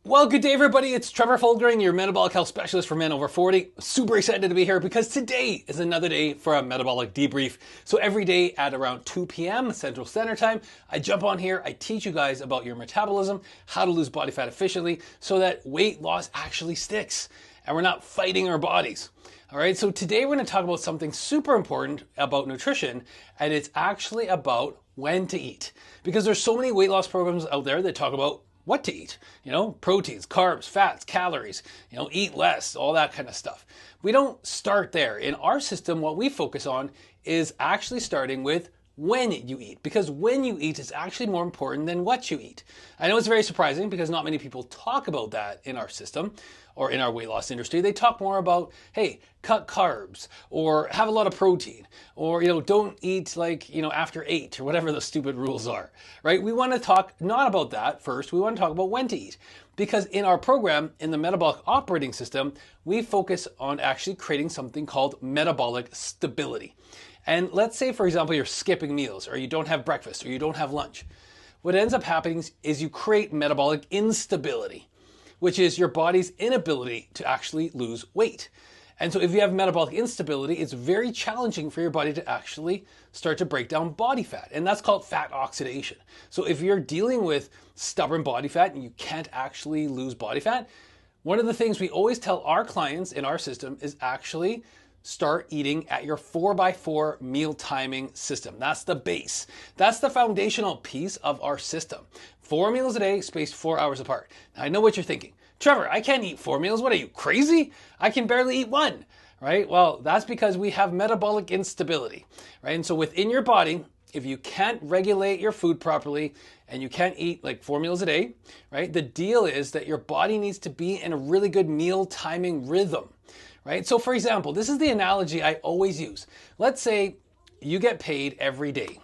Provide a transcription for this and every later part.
Well, good day everybody, it's Trevor Folgering, your metabolic health specialist for men over 40. Super excited to be here because today is another day for a metabolic debrief. So every day at around 2 p.m. Central Standard Time, I jump on here, I teach you guys about your metabolism, how to lose body fat efficiently so that weight loss actually sticks and we're not fighting our bodies. All right, so today we're going to talk about something super important about nutrition, and it's actually about when to eat. Because there's so many weight loss programs out there that talk about what to eat, proteins, carbs, fats, calories, eat less, all that kind of stuff. We don't start there. In our system, what we focus on is actually starting with when you eat, because when you eat is actually more important than what you eat. I know it's very surprising because not many people talk about that in our system or in our weight loss industry. They talk more about, hey, cut carbs or have a lot of protein or, don't eat after 8 or whatever the stupid rules are, right? We want to talk not about that first. We want to talk about when to eat. Because in our program, in the Metabolic Operating System, we focus on actually creating something called metabolic stability. And let's say, for example, you're skipping meals or you don't have breakfast or you don't have lunch. What ends up happening is you create metabolic instability, which is your body's inability to actually lose weight. And so if you have metabolic instability, it's very challenging for your body to actually start to break down body fat. And that's called fat oxidation. So if you're dealing with stubborn body fat and you can't actually lose body fat, one of the things we always tell our clients in our system is actually start eating at your 4x4 meal timing system. That's the base. That's the foundational piece of our system. 4 meals a day, spaced 4 hours apart. Now, I know what you're thinking. Trevor, I can't eat 4 meals. What are you, crazy? I can barely eat 1, right? Well, that's because we have metabolic instability, right? And so within your body, if you can't regulate your food properly and you can't eat like 4 meals a day, right? The deal is that your body needs to be in a really good meal timing rhythm. Right? So for example, this is the analogy I always use. Let's say you get paid every day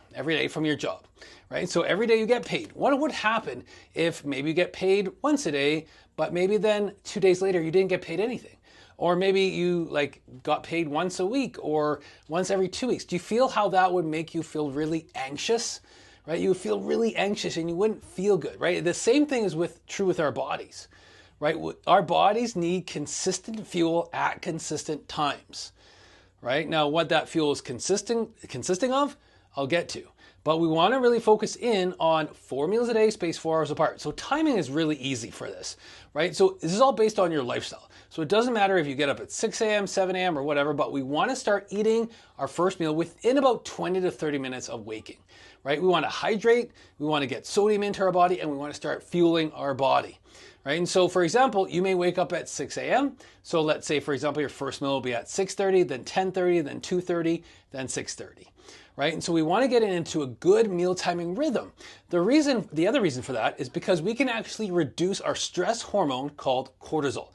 from your job, right? So every day you get paid. What would happen if maybe you get paid once a day, but maybe then 2 days later you didn't get paid anything? Or maybe you got paid once a week or once every 2 weeks. Do you feel how that would make you feel really anxious? Right? You would feel really anxious and you wouldn't feel good, right? The same thing is true with our bodies. Right? Our bodies need consistent fuel at consistent times, right? Now, what that fuel is consisting of, I'll get to. But we want to really focus in on 4 meals a day, spaced 4 hours apart. So timing is really easy for this, right? So this is all based on your lifestyle. So it doesn't matter if you get up at 6 a.m., 7 a.m. or whatever, but we want to start eating our first meal within about 20 to 30 minutes of waking, right? We want to hydrate, we want to get sodium into our body, and we want to start fueling our body. Right? And so, for example, you may wake up at 6 a.m. So let's say, for example, your first meal will be at 6:30, then 10:30, then 2:30, then 6:30. Right? And so we want to get into a good meal timing rhythm. The other reason for that is because we can actually reduce our stress hormone called cortisol.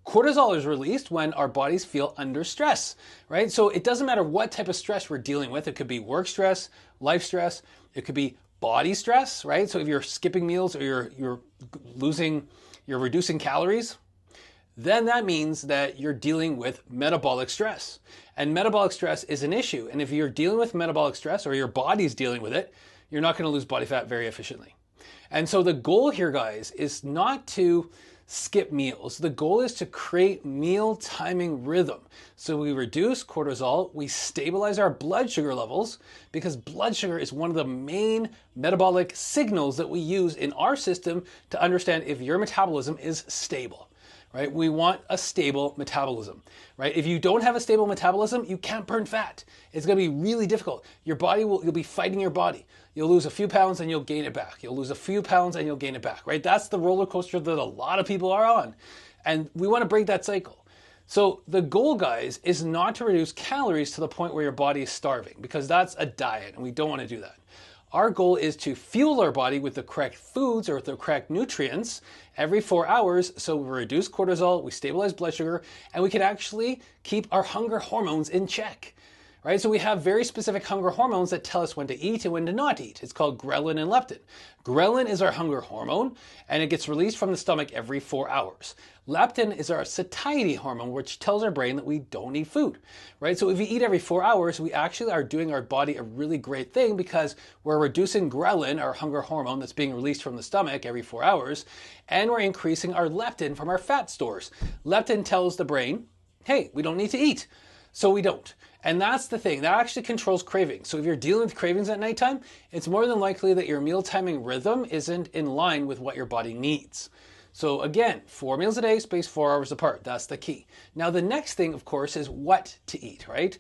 Cortisol is released when our bodies feel under stress, right? So it doesn't matter what type of stress we're dealing with. It could be work stress, life stress. It could be body stress, right? So if you're skipping meals or you're reducing calories, then that means that you're dealing with metabolic stress. And metabolic stress is an issue. And if you're dealing with metabolic stress or your body's dealing with it, you're not going to lose body fat very efficiently. And so the goal here, guys, is not to skip meals. The goal is to create meal timing rhythm. So we reduce cortisol, we stabilize our blood sugar levels, because blood sugar is one of the main metabolic signals that we use in our system to understand if your metabolism is stable. Right? We want a stable metabolism, right? If you don't have a stable metabolism, you can't burn fat. It's going to be really difficult. You'll be fighting your body. You'll lose a few pounds and you'll gain it back. You'll lose a few pounds and you'll gain it back, right? That's the roller coaster that a lot of people are on. And we want to break that cycle. So the goal, guys, is not to reduce calories to the point where your body is starving, because that's a diet and we don't want to do that. Our goal is to fuel our body with the correct foods or with the correct nutrients every 4 hours, so we reduce cortisol, we stabilize blood sugar, and we can actually keep our hunger hormones in check. right? So we have very specific hunger hormones that tell us when to eat and when to not eat. It's called ghrelin and leptin. Ghrelin is our hunger hormone, and it gets released from the stomach every 4 hours. Leptin is our satiety hormone, which tells our brain that we don't need food, right? So if we eat every 4 hours, we actually are doing our body a really great thing because we're reducing ghrelin, our hunger hormone that's being released from the stomach every 4 hours, and we're increasing our leptin from our fat stores. Leptin tells the brain, hey, we don't need to eat. So we don't. And that's the thing. That actually controls cravings. So if you're dealing with cravings at nighttime, it's more than likely that your meal timing rhythm isn't in line with what your body needs. So again, 4 meals a day, spaced 4 hours apart. That's the key. Now the next thing, of course, is what to eat, right?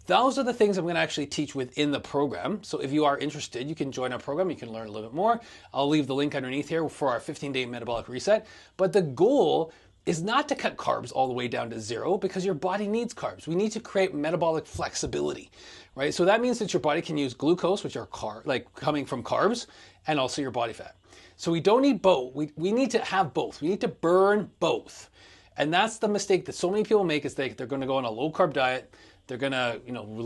Those are the things I'm going to actually teach within the program. So if you are interested, you can join our program. You can learn a little bit more. I'll leave the link underneath here for our 15-day metabolic reset. But the goal is not to cut carbs all the way down to 0 because your body needs carbs. We need to create metabolic flexibility, right? So that means that your body can use glucose, which are coming from carbs, and also your body fat. So we don't need both. We need to have both. We need to burn both. And that's the mistake that so many people make is they're going to go on a low carb diet. They're going to,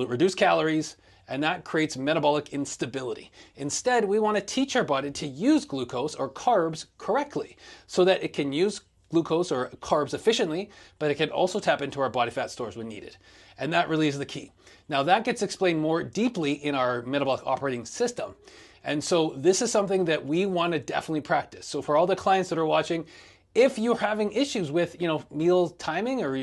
reduce calories, and that creates metabolic instability. Instead, we want to teach our body to use glucose or carbs correctly so that it can use glucose or carbs efficiently, but it can also tap into our body fat stores when needed. And that really is the key. Now that gets explained more deeply in our metabolic operating system. And so this is something that we want to definitely practice. So for all the clients that are watching, if you're having issues with, meal timing or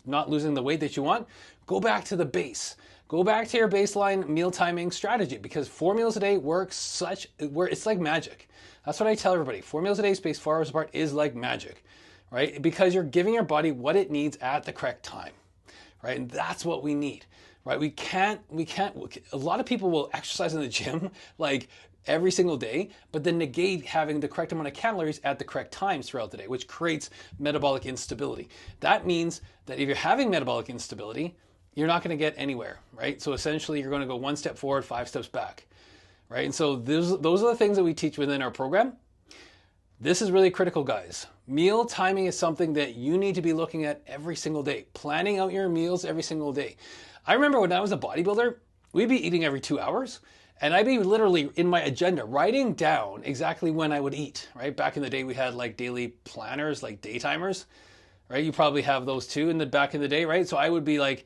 not losing the weight that you want, go back to the base. Go back to your baseline meal timing strategy because 4 meals a day works it's like magic. That's what I tell everybody. 4 meals a day spaced 4 hours apart is like magic, right? Because you're giving your body what it needs at the correct time, right? And that's what we need, right? We can't, a lot of people will exercise in the gym like every single day, but then negate having the correct amount of calories at the correct times throughout the day, which creates metabolic instability. That means that if you're having metabolic instability, you're not going to get anywhere, right? So essentially you're going to go 1 step forward, 5 steps back. Right? And so those are the things that we teach within our program. This is really critical, guys. Meal timing is something that you need to be looking at every single day, planning out your meals every single day. I remember when I was a bodybuilder, we'd be eating every 2 hours, and I'd be literally in my agenda writing down exactly when I would eat, right? Back in the day, we had like daily planners, like day timers, right? You probably have those too back in the day, right? So I would be like,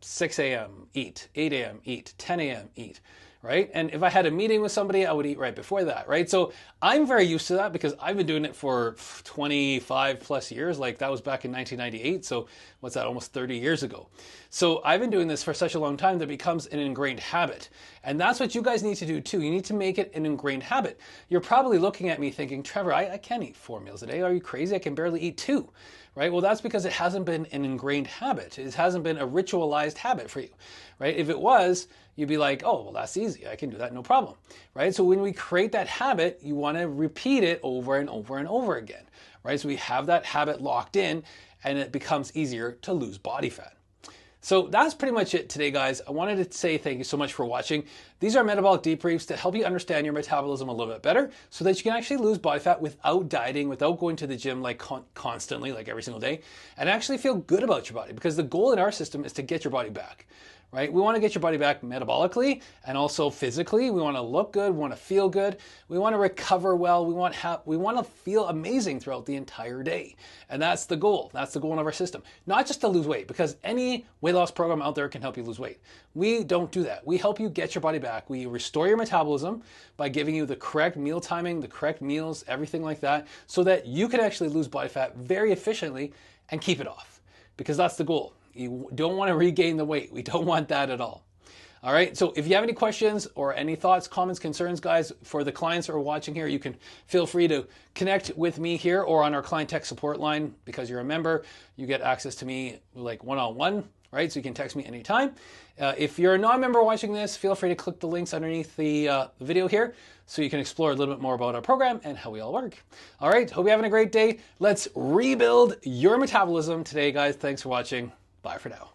6 a.m. eat, 8 a.m. eat, 10 a.m. eat. Right? And if I had a meeting with somebody, I would eat right before that, right? So I'm very used to that because I've been doing it for 25 plus years. Like that was back in 1998. So what's that? Almost 30 years ago. So I've been doing this for such a long time that it becomes an ingrained habit. And that's what you guys need to do too. You need to make it an ingrained habit. You're probably looking at me thinking, Trevor, I can't eat 4 meals a day. Are you crazy? I can barely eat 2. Right? Well, that's because it hasn't been an ingrained habit. It hasn't been a ritualized habit for you, right? If it was, you'd be like, oh, well, that's easy. I can do that, no problem, right? So when we create that habit, you want to repeat it over and over and over again, right? So we have that habit locked in and it becomes easier to lose body fat. So that's pretty much it today, guys. I wanted to say thank you so much for watching. These are metabolic debriefs to help you understand your metabolism a little bit better so that you can actually lose body fat without dieting, without going to the gym like constantly, like every single day, and actually feel good about your body because the goal in our system is to get your body back. Right? We want to get your body back metabolically and also physically. We want to look good. We want to feel good. We want to recover well. We want to feel amazing throughout the entire day. And that's the goal. That's the goal of our system. Not just to lose weight, because any weight loss program out there can help you lose weight. We don't do that. We help you get your body back. We restore your metabolism by giving you the correct meal timing, the correct meals, everything like that, so that you can actually lose body fat very efficiently and keep it off. Because that's the goal. You don't want to regain the weight. We don't want that at all. All right. So if you have any questions or any thoughts, comments, concerns, guys, for the clients who are watching here, you can feel free to connect with me here or on our client tech support line. Because you're a member, you get access to me like one-on-one, right? So you can text me anytime. If you're a non-member watching this, feel free to click the links underneath the video here so you can explore a little bit more about our program and how we all work. All right. Hope you're having a great day. Let's rebuild your metabolism today, guys. Thanks for watching. Bye for now.